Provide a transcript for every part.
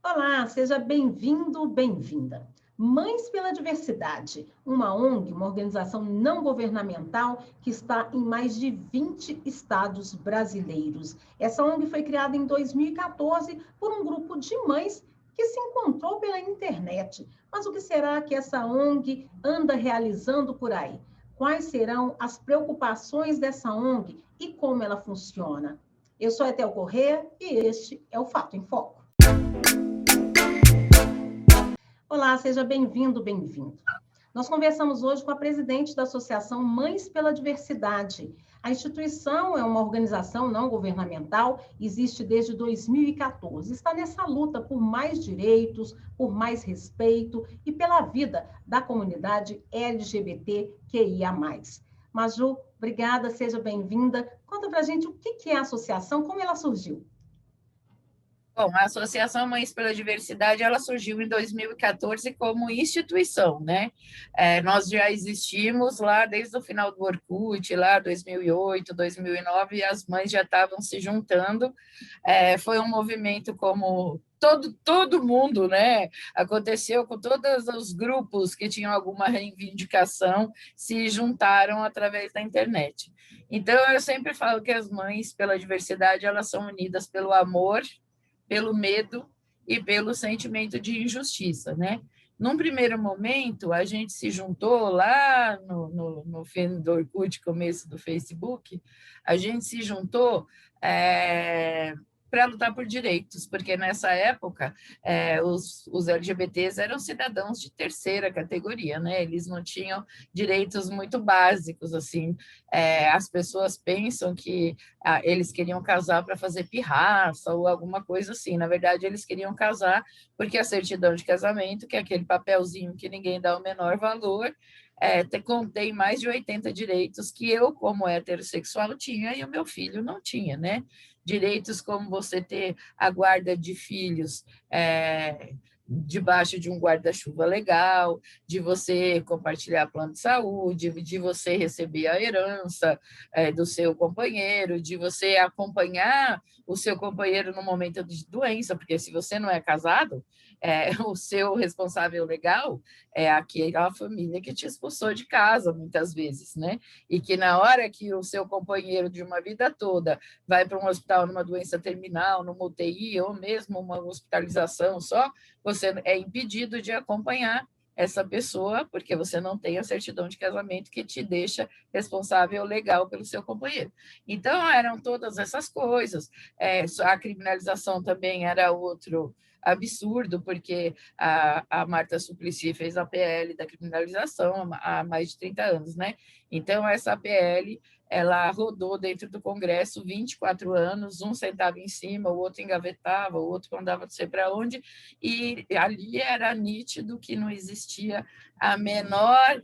Olá, seja bem-vindo, bem-vinda. Mães pela Diversidade, uma ONG, uma organização não governamental que está em mais de 20 estados brasileiros. Essa ONG foi criada em 2014 por um grupo de mães que se encontrou pela internet. Mas o que será que essa ONG anda realizando por aí? Quais serão as preocupações dessa ONG e como ela funciona? Eu sou a Etel Corrêa e este é o Fato em Foco. Olá, seja bem-vindo, bem-vindo. Nós conversamos hoje com a presidente da Associação Mães pela Diversidade. A instituição é uma organização não governamental, existe desde 2014. Está nessa luta por mais direitos, por mais respeito e pela vida da comunidade LGBTQIA+. Maju, obrigada, seja bem-vinda. Conta pra gente o que é a associação, como ela surgiu. Bom, a Associação Mães pela Diversidade, ela surgiu em 2014 como instituição, né? Nós já existimos lá desde o final do Orkut, lá 2008, 2009, e as mães já estavam se juntando. Foi um movimento como todo mundo, né? Aconteceu com todos os grupos que tinham alguma reivindicação, se juntaram através da internet. Então, eu sempre falo que as mães pela diversidade, elas são unidas pelo amor, pelo medo e pelo sentimento de injustiça, né? Num primeiro momento, a gente se juntou lá no fim do Orkut, começo do Facebook, a gente se juntou para lutar por direitos, porque nessa época os LGBTs eram cidadãos de terceira categoria, né? Eles não tinham direitos muito básicos, assim. As pessoas pensam que eles queriam casar para fazer pirraça ou alguma coisa assim. Na verdade, eles queriam casar porque a certidão de casamento, que é aquele papelzinho que ninguém dá o menor valor, contém mais de 80 direitos que eu, como heterossexual, tinha e o meu filho não tinha, né? Direitos como você ter a guarda de filhos debaixo de um guarda-chuva legal, de você compartilhar plano de saúde, de você receber a herança do seu companheiro, de você acompanhar o seu companheiro no momento de doença, porque se você não é casado, o seu responsável legal é aquela família que te expulsou de casa, muitas vezes, né? E que na hora que o seu companheiro de uma vida toda vai para um hospital numa doença terminal, numa UTI, ou mesmo uma hospitalização só, você é impedido de acompanhar essa pessoa, porque você não tem a certidão de casamento que te deixa responsável legal pelo seu companheiro. Então, eram todas essas coisas. A criminalização também era outro absurdo, porque a Marta Suplicy fez a PL da criminalização há mais de 30 anos, né? Então, essa PL ela rodou dentro do Congresso 24 anos, um sentava em cima, o outro engavetava, o outro mandava não sei para onde, e ali era nítido que não existia a menor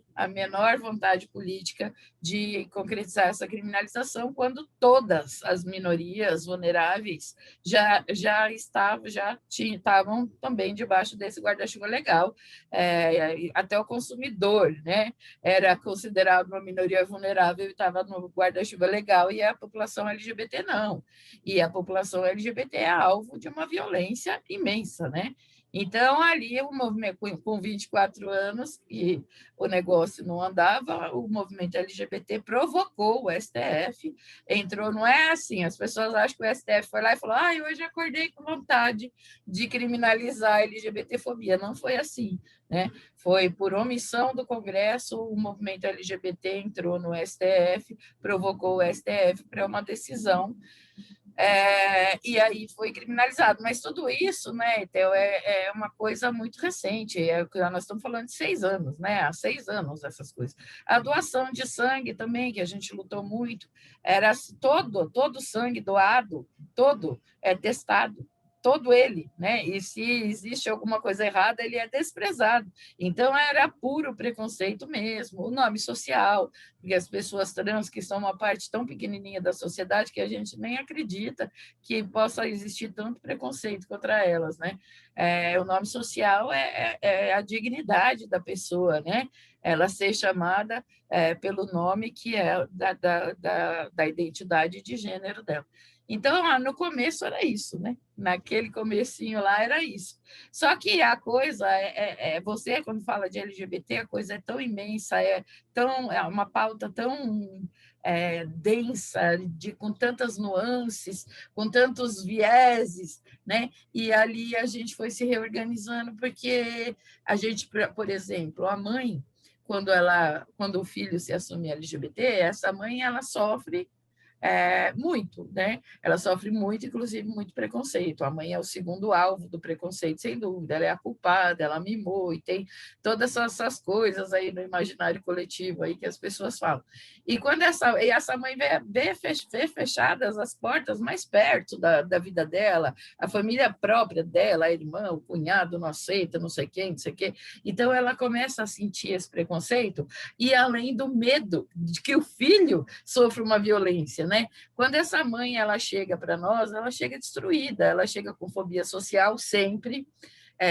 vontade política de concretizar essa criminalização, quando todas as minorias vulneráveis já estavam também debaixo desse guarda-chuva legal, até o consumidor, né, era considerado uma minoria vulnerável e estava no guarda-chuva legal, e a população LGBT não. E a população LGBT é alvo de uma violência imensa, né? Então, ali, o movimento, com 24 anos, e o negócio não andava, o movimento LGBT provocou o STF, entrou, não é assim, as pessoas acham que o STF foi lá e falou, hoje acordei com vontade de criminalizar a LGBTfobia. Não foi assim, né? Foi por omissão do Congresso, o movimento LGBT entrou no STF, provocou o STF para uma decisão, e aí foi criminalizado. Mas tudo isso, né, Theo, é uma coisa muito recente. Nós estamos falando de 6 anos, né? Há 6 anos essas coisas. A doação de sangue também, que a gente lutou muito, era todo sangue doado, todo é testado. Todo ele, né? E se existe alguma coisa errada, ele é desprezado. Então, era puro preconceito mesmo, o nome social, porque as pessoas trans, que são uma parte tão pequenininha da sociedade que a gente nem acredita que possa existir tanto preconceito contra elas, né? O nome social é a dignidade da pessoa, né? Ela ser chamada pelo nome que é da identidade de gênero dela. Então, no começo era isso, né? naquele comecinho lá era isso. Só que a coisa você quando fala de LGBT, a coisa é tão imensa, é uma pauta tão densa, com tantas nuances, com tantos vieses, né? E ali a gente foi se reorganizando, porque a gente, por exemplo, a mãe, quando o filho se assume LGBT, essa mãe ela sofre muito, né? Ela sofre muito, inclusive muito preconceito. A mãe é o segundo alvo do preconceito, sem dúvida. Ela é a culpada, ela mimou e tem todas essas coisas aí no imaginário coletivo aí que as pessoas falam. E quando essa mãe vê fechadas as portas mais perto da vida dela, a família própria dela, a irmã, o cunhado não aceita, não sei quem, não sei o quê. Então ela começa a sentir esse preconceito e além do medo de que o filho sofra uma violência, né? Quando essa mãe ela chega para nós, ela chega destruída, ela chega com fobia social sempre,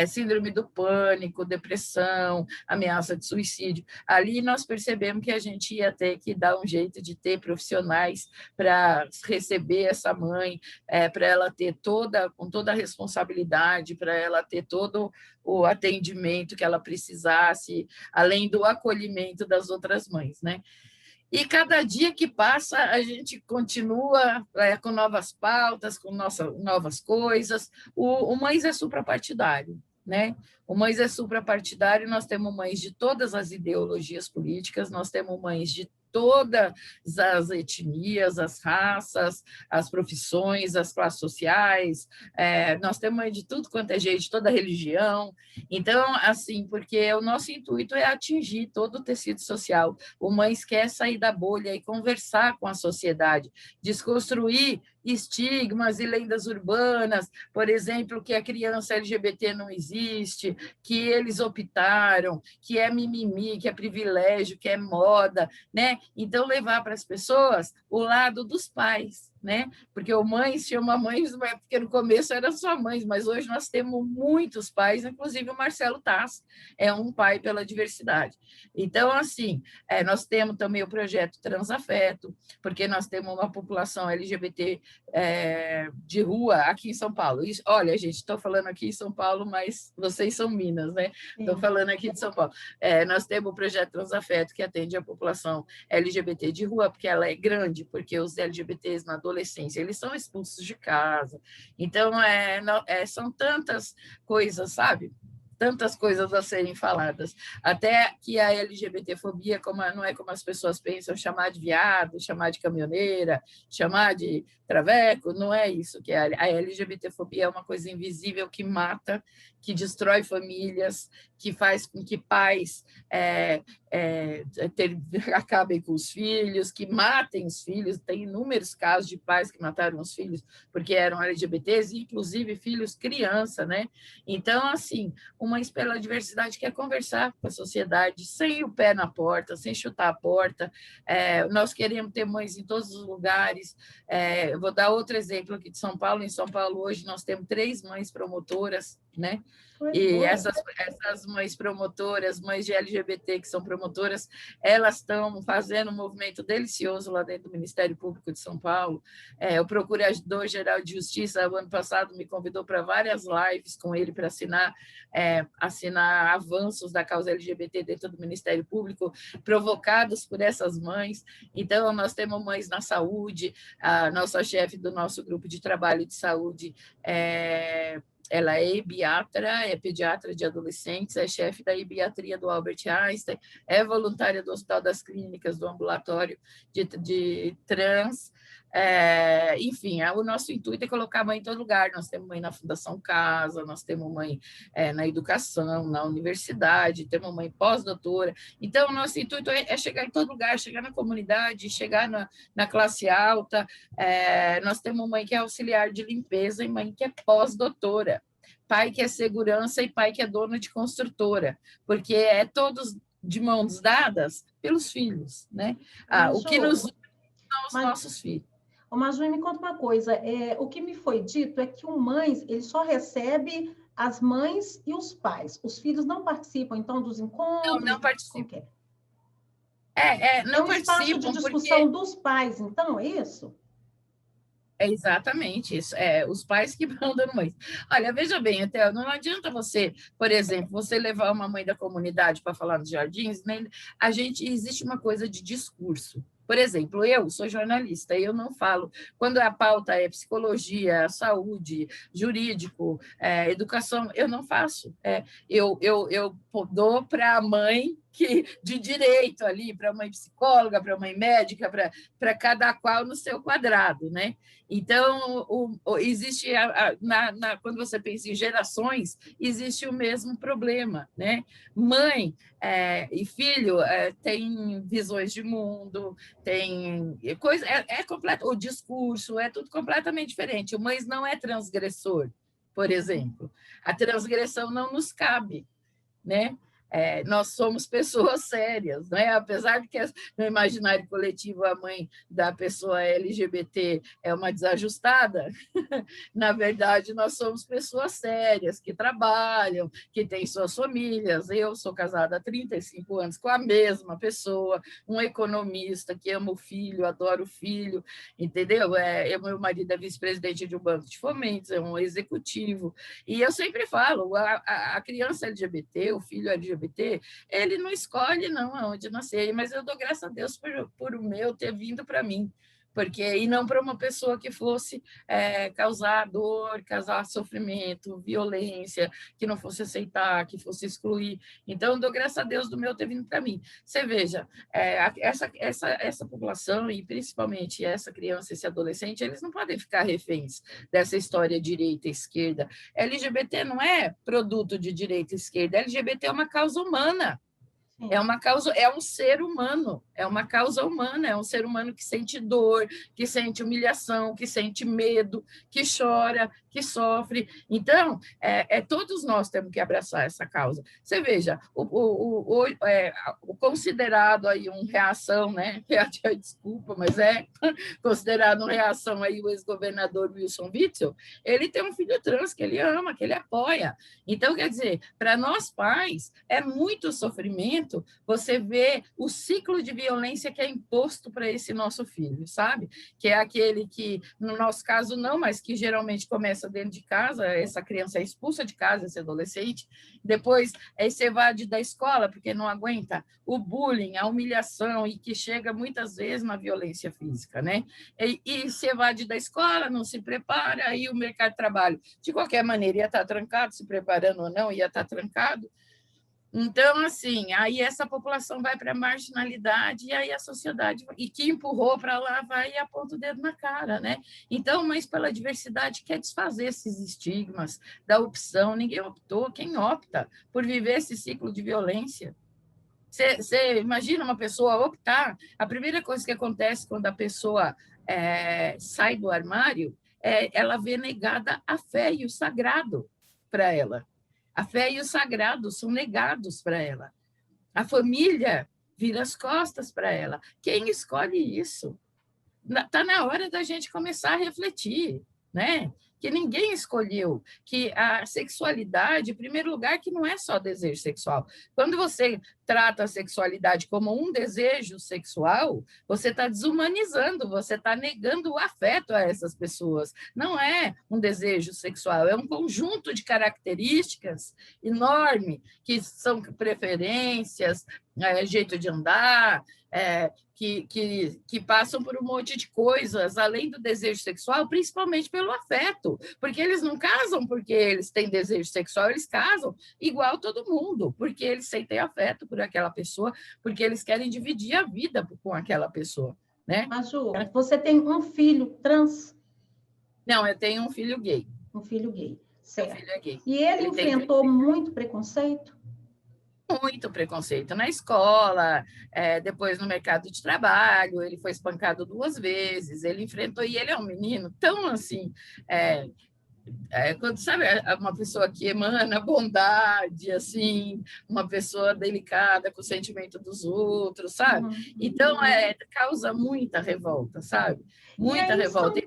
síndrome do pânico, depressão, ameaça de suicídio. Ali nós percebemos que a gente ia ter que dar um jeito de ter profissionais para receber essa mãe, para ela ter com toda a responsabilidade, para ela ter todo o atendimento que ela precisasse, além do acolhimento das outras mães, né? E cada dia que passa, a gente continua com novas pautas, com novas coisas. O Mães é suprapartidário, né? O Mães é suprapartidário, nós temos mães de todas as ideologias políticas, nós temos mães de todas as etnias, as raças, as profissões, as classes sociais, nós temos mãe de tudo quanto é jeito, de toda religião. Então, assim, porque o nosso intuito é atingir todo o tecido social. O Mães quer sair da bolha e conversar com a sociedade, desconstruir estigmas e lendas urbanas, por exemplo, que a criança LGBT não existe, que eles optaram, que é mimimi, que é privilégio, que é moda, né? Então, levar para as pessoas o lado dos pais, né? Porque o Mães chama Mães, porque no começo era só mães, mas hoje nós temos muitos pais, inclusive o Marcelo Taz é um pai pela diversidade. Então, assim, nós temos também o projeto Transafeto, porque nós temos uma população LGBT de rua aqui em São Paulo. Olha, gente, estou falando aqui em São Paulo, mas vocês são Minas, né? Estou falando aqui de São Paulo. Nós temos o projeto Transafeto, que atende a população LGBT de rua, porque ela é grande, porque os LGBTs na adolescência, eles são expulsos de casa. Então, são tantas coisas, sabe? Tantas coisas a serem faladas, até que a LGBTfobia não é como as pessoas pensam, chamar de viado, chamar de caminhoneira, chamar de traveco, não é isso que é. A LGBTfobia é uma coisa invisível que mata, que destrói famílias, que faz com que pais acabem com os filhos, que matem os filhos. Tem inúmeros casos de pais que mataram os filhos porque eram LGBTs, inclusive filhos criança, né? Então, assim, Mães pela Diversidade quer conversar com a sociedade sem o pé na porta, sem chutar a porta. Nós queremos ter mães em todos os lugares. Eu vou dar outro exemplo aqui de São Paulo. Em São Paulo, hoje, nós temos 3 mães promotoras, né? E essas mães promotoras, mães de LGBT que são promotoras, elas estão fazendo um movimento delicioso lá dentro do Ministério Público de São Paulo. O Procurador-Geral de Justiça, o ano passado, me convidou para várias lives com ele para assinar avanços da causa LGBT dentro do Ministério Público, provocados por essas mães. Então, nós temos mães na saúde, a nossa chefe do nosso grupo de trabalho de saúde ela é ebiatra, é pediatra de adolescentes, é chefe da ebiatria do Albert Einstein, é voluntária do Hospital das Clínicas, do ambulatório de trans. Enfim, o nosso intuito é colocar a mãe em todo lugar. Nós temos mãe na Fundação Casa, nós temos mãe na educação, na universidade, temos mãe pós-doutora. Então, o nosso intuito é chegar em todo lugar, chegar na comunidade, chegar na classe alta. Nós temos mãe que é auxiliar de limpeza e mãe que é pós-doutora, pai que é segurança e pai que é dono de construtora, porque todos de mãos dadas pelos filhos, né? O que nos une são os nossos filhos. Maju, me conta uma coisa, o que me foi dito é que o Mães, ele só recebe as mães e os pais, os filhos não participam, então, dos encontros? Não participam. Não participam. É um espaço de discussão dos pais, então, é isso? É exatamente isso. Os pais que mandam no mãe. Olha, veja bem, até não adianta você, por exemplo, você levar uma mãe da comunidade para falar nos jardins, né? Existe uma coisa de discurso. Por exemplo, eu sou jornalista, eu não falo. Quando a pauta é psicologia, saúde, jurídico, educação, eu não faço. Eu dou para a mãe de direito ali, para a mãe psicóloga, para a mãe médica, para cada qual no seu quadrado, né? Então, existe, quando você pensa em gerações, existe o mesmo problema, né? Mãe e filho têm visões de mundo, tem coisa, completo, o discurso é tudo completamente diferente. O Mães não é transgressor, por exemplo. A transgressão não nos cabe, né? Nós somos pessoas sérias, né? Apesar de que no imaginário coletivo a mãe da pessoa LGBT é uma desajustada, na verdade nós somos pessoas sérias, que trabalham, que têm suas famílias. Eu sou casada há 35 anos com a mesma pessoa, um economista que ama o filho, adora o filho, entendeu? Meu marido é vice-presidente de um banco de fomentos, é um executivo, e eu sempre falo, a criança LGBT, o filho LGBT, ele não escolhe não aonde nascer, mas eu dou graças a Deus por o meu ter vindo para mim, e não para uma pessoa que fosse causar dor, causar sofrimento, violência, que não fosse aceitar, que fosse excluir. Então, eu dou graças a Deus do meu ter vindo para mim. Você veja, essa população, e principalmente essa criança, esse adolescente, eles não podem ficar reféns dessa história direita e esquerda. LGBT não é produto de direita e esquerda, LGBT é uma causa humana. É uma causa, é um ser humano, é uma causa humana, é um ser humano que sente dor, que sente humilhação, que sente medo, que chora, que sofre. Então, todos nós temos que abraçar essa causa. Você veja, o considerado aí uma reação, né? Desculpa, mas é considerado uma reação aí o ex-governador Wilson Witzel, ele tem um filho trans que ele ama, que ele apoia. Então, quer dizer, para nós pais, é muito sofrimento você vê o ciclo de violência que é imposto para esse nosso filho, sabe? Que é aquele que, no nosso caso, não, mas que geralmente começa dentro de casa, essa criança é expulsa de casa, esse adolescente, depois se evade da escola, porque não aguenta o bullying, a humilhação, e que chega muitas vezes na violência física, né? E se evade da escola, não se prepara, aí o mercado de trabalho, de qualquer maneira, ia estar trancado, se preparando ou não, ia estar trancado. Então, assim, aí essa população vai para a marginalidade e aí a sociedade, e que empurrou para lá, vai e aponta o dedo na cara, né? Então, Mães pela Diversidade quer desfazer esses estigmas da opção. Ninguém optou, quem opta por viver esse ciclo de violência? Você imagina uma pessoa optar, a primeira coisa que acontece quando a pessoa sai do armário, ela vê negada a fé e o sagrado para ela. A fé e o sagrado são negados para ela. A família vira as costas para ela. Quem escolhe isso? Está na hora da gente começar a refletir, né? Que ninguém escolheu, que a sexualidade, em primeiro lugar, que não é só desejo sexual. Quando você trata a sexualidade como um desejo sexual, você está desumanizando, você está negando o afeto a essas pessoas. Não é um desejo sexual, é um conjunto de características enorme, que são preferências, jeito de andar, que passam por um monte de coisas, além do desejo sexual, principalmente pelo afeto, porque eles não casam porque eles têm desejo sexual, eles casam igual todo mundo, porque eles sentem afeto por aquela pessoa, porque eles querem dividir a vida com aquela pessoa, né? Maju, você tem um filho trans? Não, eu tenho um filho gay. Um filho gay, certo. Meu filho é gay. E ele enfrentou muito preconceito? Muito preconceito na escola, depois no mercado de trabalho, ele foi espancado 2 vezes, ele enfrentou, e ele é um menino tão assim, quando sabe uma pessoa que emana bondade, assim, uma pessoa delicada com o sentimento dos outros, sabe? Então causa muita revolta, sabe? E Muita revolta.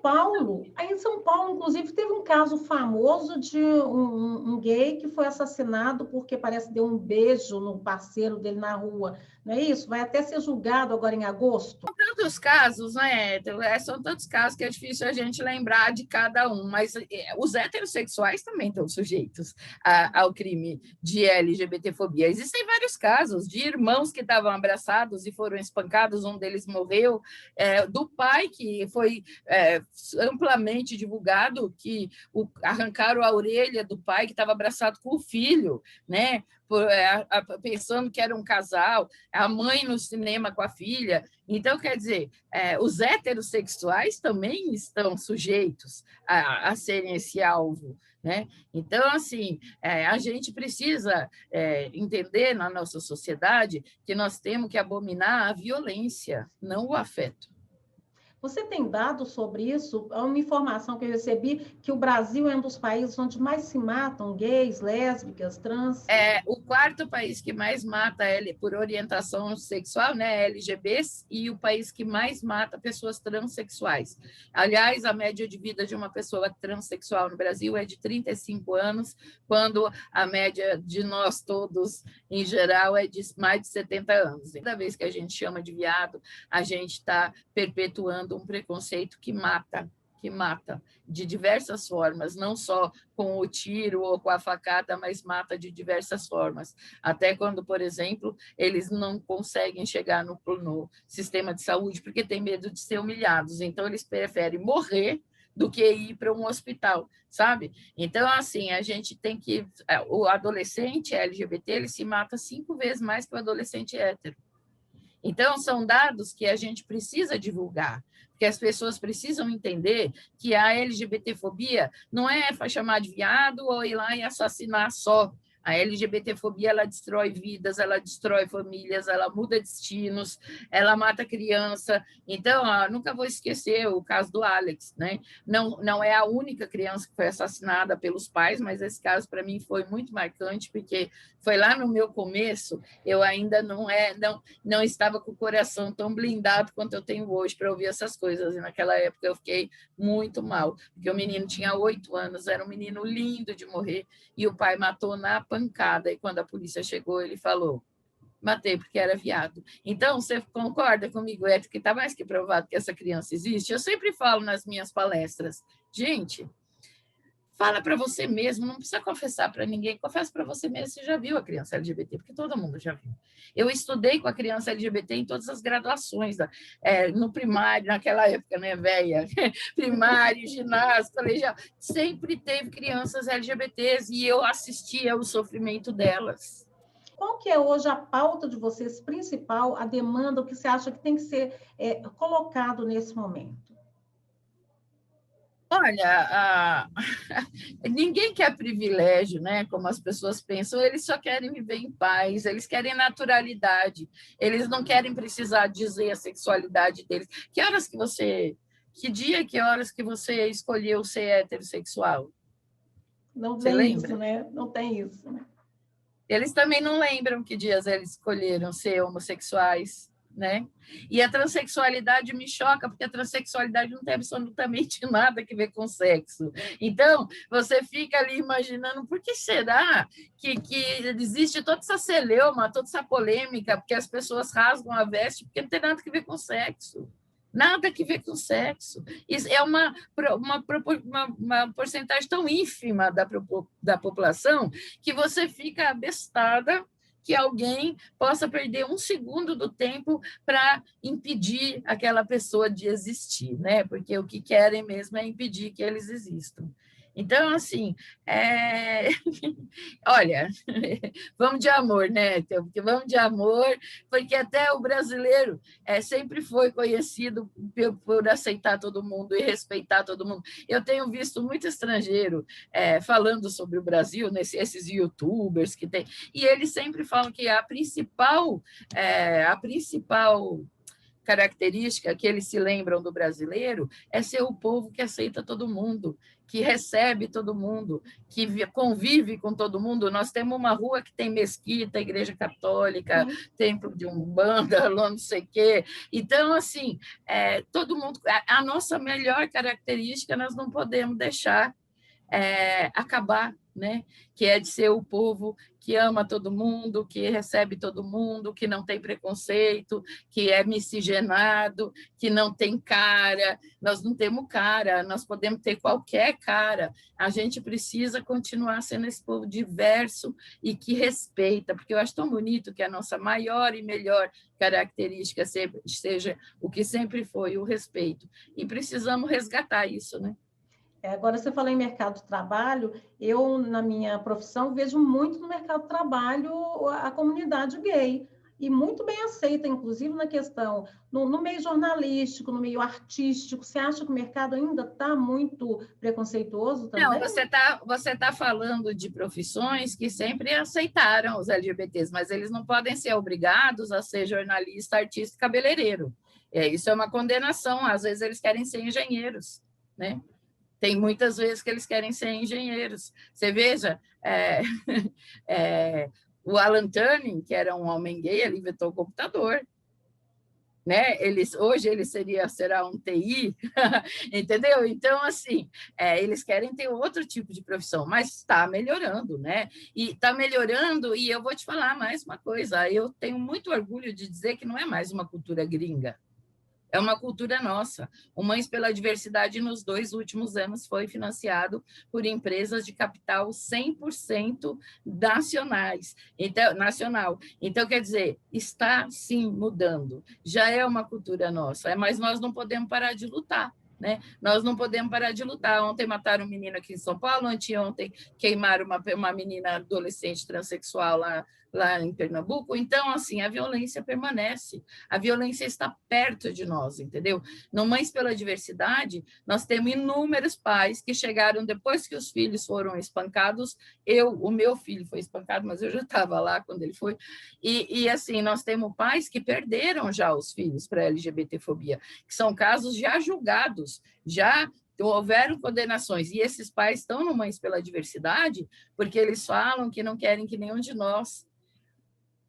Aí em São Paulo, inclusive, teve um caso famoso de um gay que foi assassinado porque parece que deu um beijo no parceiro dele na rua. Não é isso? Vai até ser julgado agora em agosto. São tantos casos, né? São tantos casos que é difícil a gente lembrar de cada um, mas os heterossexuais também estão sujeitos ao crime de LGBTfobia. Existem vários casos de irmãos que estavam abraçados e foram espancados, um deles morreu, do pai que foi amplamente divulgado que arrancaram a orelha do pai que estava abraçado com o filho, né? Pensando que era um casal, a mãe no cinema com a filha. Então, quer dizer, os heterossexuais também estão sujeitos a serem esse alvo, né? Então, assim, a gente precisa entender na nossa sociedade que nós temos que abominar a violência, não o afeto. Você tem dados sobre isso? É uma informação que eu recebi que o Brasil é um dos países onde mais se matam gays, lésbicas, trans. O quarto país que mais mata por orientação sexual, né, LGBs, e o país que mais mata pessoas transexuais. Aliás, a média de vida de uma pessoa transexual no Brasil é de 35 anos, quando a média de nós todos, em geral, é de mais de 70 anos. Cada vez que a gente chama de viado, a gente está perpetuando um preconceito que mata de diversas formas, não só com o tiro ou com a facada, mas mata de diversas formas. Até quando, por exemplo, eles não conseguem chegar no sistema de saúde porque têm medo de ser humilhados. Então, eles preferem morrer do que ir para um hospital, sabe? Então, assim, a gente tem que... O adolescente LGBT, ele se mata 5 vezes mais que o adolescente hétero. Então, são dados que a gente precisa divulgar, porque as pessoas precisam entender que a LGBTfobia não é chamar de viado ou ir lá e assassinar só. A LGBTfobia, ela destrói vidas, ela destrói famílias, ela muda destinos, ela mata criança. Então, nunca vou esquecer o caso do Alex, né? Não é a única criança que foi assassinada pelos pais, mas esse caso, para mim, foi muito marcante, porque foi lá no meu começo, eu ainda não estava com o coração tão blindado quanto eu tenho hoje para ouvir essas coisas. E naquela época eu fiquei muito mal, porque o menino tinha 8 anos, era um menino lindo de morrer, e o pai matou na pancada. E quando a polícia chegou, ele falou: matei porque era viado. Então, você concorda comigo, Ed, que está mais que provado que essa criança existe? Eu sempre falo nas minhas palestras, gente, fala para você mesmo, não precisa confessar para ninguém, confessa para você mesmo, você já viu a criança LGBT, porque todo mundo já viu. Eu estudei com a criança LGBT em todas as graduações, no primário, naquela época, né, velha? Primário, ginásio, colegial, sempre teve crianças LGBTs e eu assistia ao sofrimento delas. Qual que é hoje a pauta de vocês principal, a demanda, o que você acha que tem que ser colocado nesse momento? Olha, ninguém quer privilégio, né? Como as pessoas pensam, eles só querem viver em paz, eles querem naturalidade, eles não querem precisar dizer a sexualidade deles. Que dia, que horas que você escolheu ser heterossexual? Não tem isso, né? Não tem isso, né? Eles também não lembram que dias eles escolheram ser homossexuais, né? E a transexualidade me choca, porque a transexualidade não tem absolutamente nada a ver com sexo. Então, você fica ali imaginando por que será que existe toda essa celeuma, toda essa polêmica, porque as pessoas rasgam a veste, porque não tem nada a ver com sexo. Nada a ver com sexo. Isso é uma porcentagem tão ínfima da população que você fica abestada que alguém possa perder 1 segundo do tempo para impedir aquela pessoa de existir, né? Porque o que querem mesmo é impedir que eles existam. Então, assim, olha, vamos de amor, né? Porque vamos de amor, porque até o brasileiro sempre foi conhecido por aceitar todo mundo e respeitar todo mundo. Eu tenho visto muito estrangeiro falando sobre o Brasil, esses youtubers que tem, e eles sempre falam que a principal característica que eles se lembram do brasileiro é ser o povo que aceita todo mundo, que recebe todo mundo, que convive com todo mundo. Nós temos uma rua que tem mesquita, igreja católica, templo de Umbanda, não sei o quê. Então, assim, todo mundo... A nossa melhor característica nós não podemos deixar acabar, né? Que é de ser o povo que ama todo mundo, que recebe todo mundo, que não tem preconceito, que é miscigenado, que não tem cara. Nós não temos cara, nós podemos ter qualquer cara. A gente precisa continuar sendo esse povo diverso e que respeita, porque eu acho tão bonito que a nossa maior e melhor característica seja o que sempre foi, o respeito. E precisamos resgatar isso, né? Agora, você falou em mercado de trabalho, eu, na minha profissão, vejo muito no mercado de trabalho a comunidade gay, e muito bem aceita, inclusive na questão, no meio jornalístico, no meio artístico. Você acha que o mercado ainda está muito preconceituoso também? Não, você tá falando de profissões que sempre aceitaram os LGBTs, mas eles não podem ser obrigados a ser jornalista, artista e cabeleireiro. Isso é uma condenação, às vezes eles querem ser engenheiros, né? Tem muitas vezes que eles querem ser engenheiros. Você veja, o Alan Turing, que era um homem gay, ele inventou o computador. Né? Hoje ele será um TI, entendeu? Então, assim, eles querem ter outro tipo de profissão, mas está melhorando, né? E está melhorando, e eu vou te falar mais uma coisa, eu tenho muito orgulho de dizer que não é mais uma cultura gringa. É uma cultura nossa. O Mães pela Diversidade, nos 2 últimos anos, foi financiado por empresas de capital 100% nacional. Então, quer dizer, está, sim, mudando. Já é uma cultura nossa, mas nós não podemos parar de lutar. Né? Nós não podemos parar de lutar. Ontem mataram um menino aqui em São Paulo, anteontem queimaram uma menina adolescente transexual lá em Pernambuco. Então, assim, a violência permanece, a violência está perto de nós, entendeu? No Mães pela Diversidade, nós temos inúmeros pais que chegaram depois que os filhos foram espancados. O meu filho foi espancado, mas eu já estava lá quando ele foi. E assim, nós temos pais que perderam já os filhos para a LGBTfobia, que são casos já julgados, já houveram condenações, e esses pais estão no Mães pela Diversidade porque eles falam que não querem que nenhum de nós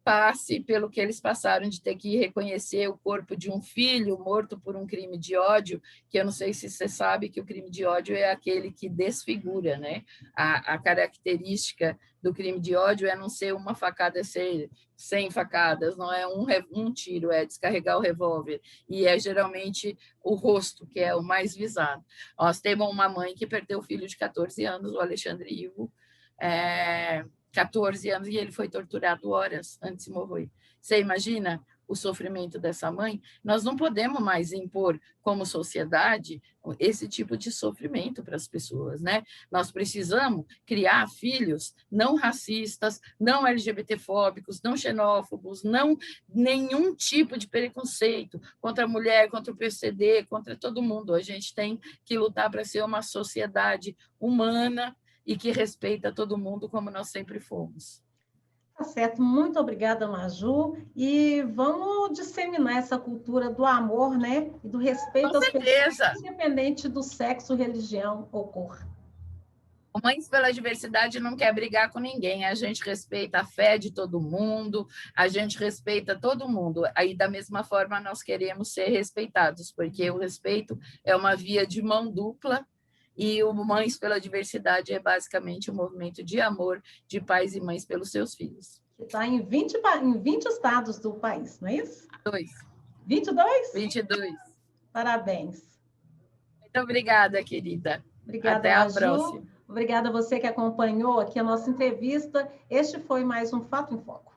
passe pelo que eles passaram de ter que reconhecer o corpo de um filho morto por um crime de ódio, que eu não sei se você sabe que o crime de ódio é aquele que desfigura, né? A característica do crime de ódio é não ser uma facada, ser 100 facadas, não é um tiro, é descarregar o revólver, e é geralmente o rosto que é o mais visado. Nós temos uma mãe que perdeu o filho de 14 anos, o Alexandre Ivo, 14 anos, e ele foi torturado horas antes de morrer. Você imagina o sofrimento dessa mãe? Nós não podemos mais impor, como sociedade, esse tipo de sofrimento para as pessoas, né? Nós precisamos criar filhos não racistas, não LGBTfóbicos, não xenófobos, não nenhum tipo de preconceito contra a mulher, contra o PCD, contra todo mundo. A gente tem que lutar para ser uma sociedade humana e que respeita todo mundo como nós sempre fomos. Tá certo, muito obrigada, Maju, e vamos disseminar essa cultura do amor, né, e do respeito às pessoas, independente do sexo, religião ou cor. O Mães pela Diversidade não quer brigar com ninguém, a gente respeita a fé de todo mundo, a gente respeita todo mundo, aí da mesma forma nós queremos ser respeitados, porque o respeito é uma via de mão dupla. E o Mães pela Diversidade é basicamente um movimento de amor de pais e mães pelos seus filhos. Está em 20 estados do país, não é isso? 22. 22? Parabéns. Muito obrigada, querida. Obrigada, até Maju. A próxima. Obrigada a você que acompanhou aqui a nossa entrevista. Este foi mais um Fato em Foco.